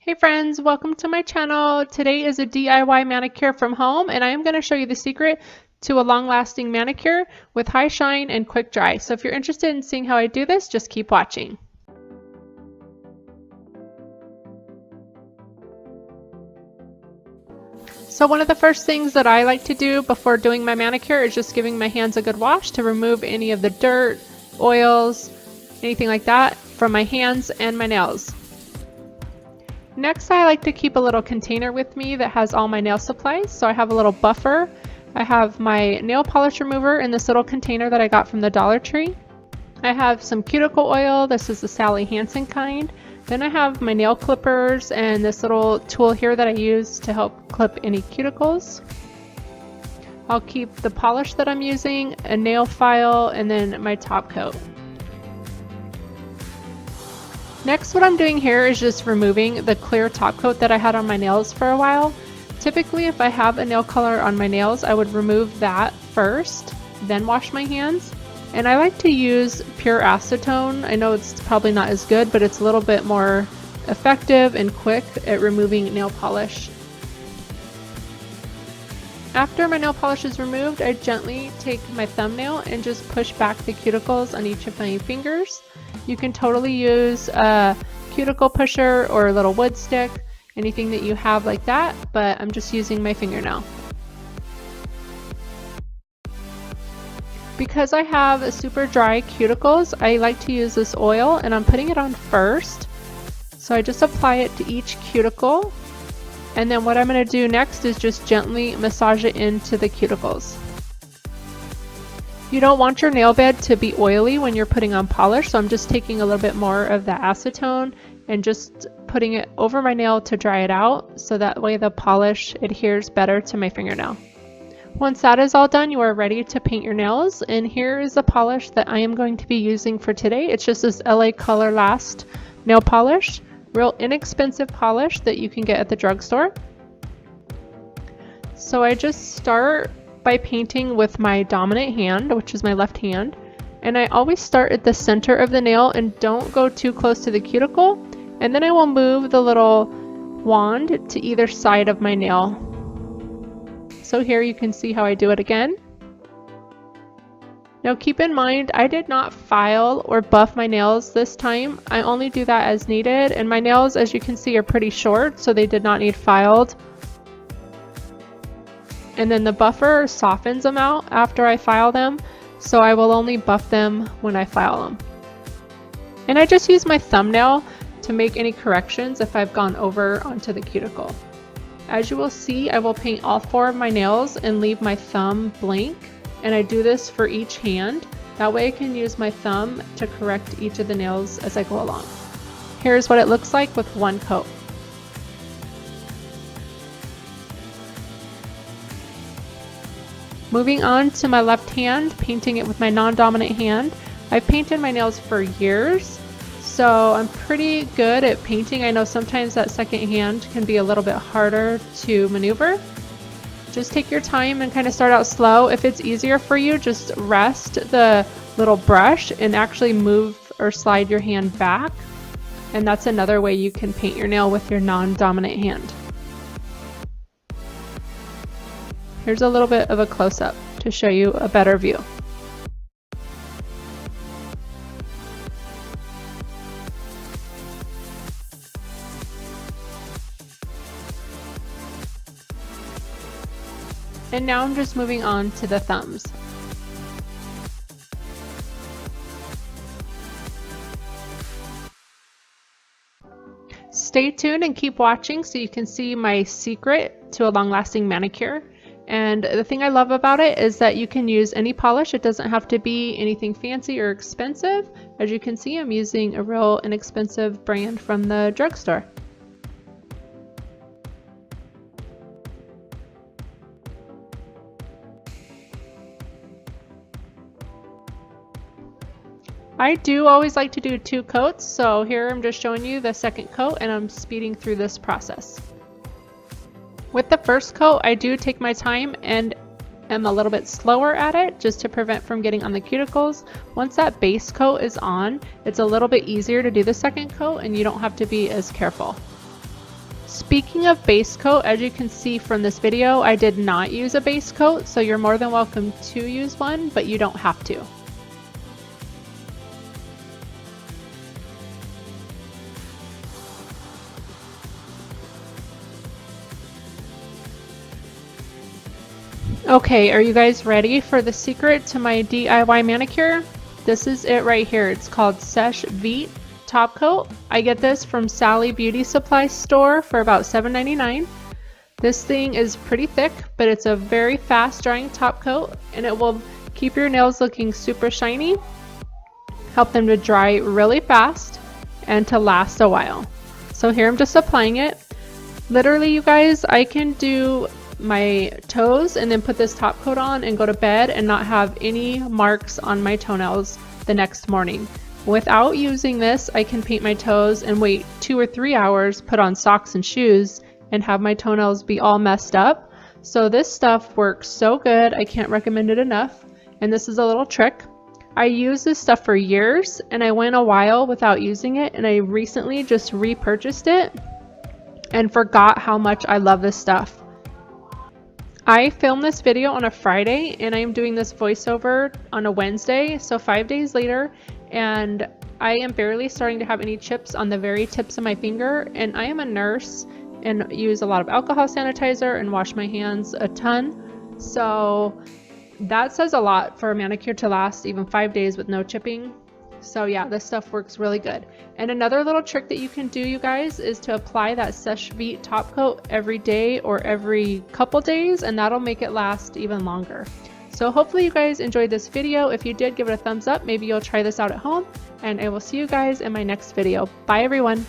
Hey friends, welcome to my channel. Today is a DIY manicure from home, and I am going to show you the secret to a long-lasting manicure with high shine and quick dry. So if you're interested in seeing how I do this, just keep watching. So one of the first things that I like to do before doing my manicure is just giving my hands a good wash to remove any of the dirt, oils, anything like that from my hands and my nails. Next, I like to keep a little container with me that has all my nail supplies. So I have a little buffer. I have my nail polish remover in this little container that I got from the Dollar Tree. I have some cuticle oil. This is the Sally Hansen kind. Then I have my nail clippers and this little tool here that I use to help clip any cuticles. I'll keep the polish that I'm using, a nail file, and then my top coat. Next, what I'm doing here is just removing the clear top coat that I had on my nails for a while. Typically, if I have a nail color on my nails, I would remove that first, then wash my hands. And I like to use pure acetone. I know it's probably not as good, but it's a little bit more effective and quick at removing nail polish. After my nail polish is removed, I gently take my thumbnail and just push back the cuticles on each of my fingers. You can totally use a cuticle pusher or a little wood stick, anything that you have like that, but I'm just using my fingernail. Because I have super dry cuticles, I like to use this oil, and I'm putting it on first. So I just apply it to each cuticle, and then what I'm going to do next is just gently massage it into the cuticles. You don't want your nail bed to be oily when you're putting on polish, so I'm just taking a little bit more of that acetone and just putting it over my nail to dry it out, so that way the polish adheres better to my fingernail. Once that is all done, you are ready to paint your nails, and here is the polish that I am going to be using for today. It's just this LA Color Last nail polish, real inexpensive polish that you can get at the drugstore. So I just start by painting with my dominant hand, which is my left hand, and I always start at the center of the nail and don't go too close to the cuticle, and then I will move the little wand to either side of my nail. So here you can see how I do it again. Now keep in mind, I did not file or buff my nails this time. I only do that as needed, and my nails, as you can see, are pretty short, so they did not need filed. And then the buffer softens them out after I file them, so I will only buff them when I file them. And I just use my thumbnail to make any corrections if I've gone over onto the cuticle. As you will see, I will paint all 4 of my nails and leave my thumb blank, and I do this for each hand. That way I can use my thumb to correct each of the nails as I go along. Here's what it looks like with one coat. Moving on to my left hand, painting it with my non-dominant hand. I've painted my nails for years, so I'm pretty good at painting. I know sometimes that second hand can be a little bit harder to maneuver. Just take your time and kind of start out slow. If it's easier for you, just rest the little brush and actually move or slide your hand back. And that's another way you can paint your nail with your non-dominant hand. Here's a little bit of a close-up to show you a better view. And now I'm just moving on to the thumbs. Stay tuned and keep watching so you can see my secret to a long-lasting manicure. And the thing I love about it is that you can use any polish. It doesn't have to be anything fancy or expensive. As you can see, I'm using a real inexpensive brand from the drugstore. I do always like to do 2 coats, so here I'm just showing you the second coat, and I'm speeding through this process. With the first coat, I do take my time and am a little bit slower at it just to prevent from getting on the cuticles. Once that base coat is on, it's a little bit easier to do the second coat and you don't have to be as careful. Speaking of base coat, as you can see from this video, I did not use a base coat, so you're more than welcome to use one, but you don't have to. Okay, are you guys ready for the secret to my DIY manicure? This is it right here. It's called Seche Vite Top Coat. I get this from Sally Beauty Supply store for about $7.99. This thing is pretty thick, but it's a very fast drying top coat, and it will keep your nails looking super shiny, help them to dry really fast, and to last a while. So here I'm just applying it. Literally, you guys, I can do my toes and then put this top coat on and go to bed and not have any marks on my toenails the next morning. Without using this, I can paint my toes and wait 2 or 3 hours, put on socks and shoes, and have my toenails be all messed up. So this stuff works so good, I can't recommend it enough. And this is a little trick. I used this stuff for years and I went a while without using it, and I recently just repurchased it and forgot how much I love this stuff. I filmed this video on a Friday and I am doing this voiceover on a Wednesday, so 5 days later, and I am barely starting to have any chips on the very tips of my finger. And I am a nurse and use a lot of alcohol sanitizer and wash my hands a ton, so that says a lot for a manicure to last even 5 days with no chipping. So yeah, this stuff works really good. And another little trick that you can do, you guys, is to apply that Seche Vite top coat every day or every couple days, and that'll make it last even longer. So hopefully you guys enjoyed this video. If you did, give it a thumbs up. Maybe you'll try this out at home, and I will see you guys in my next video. Bye everyone.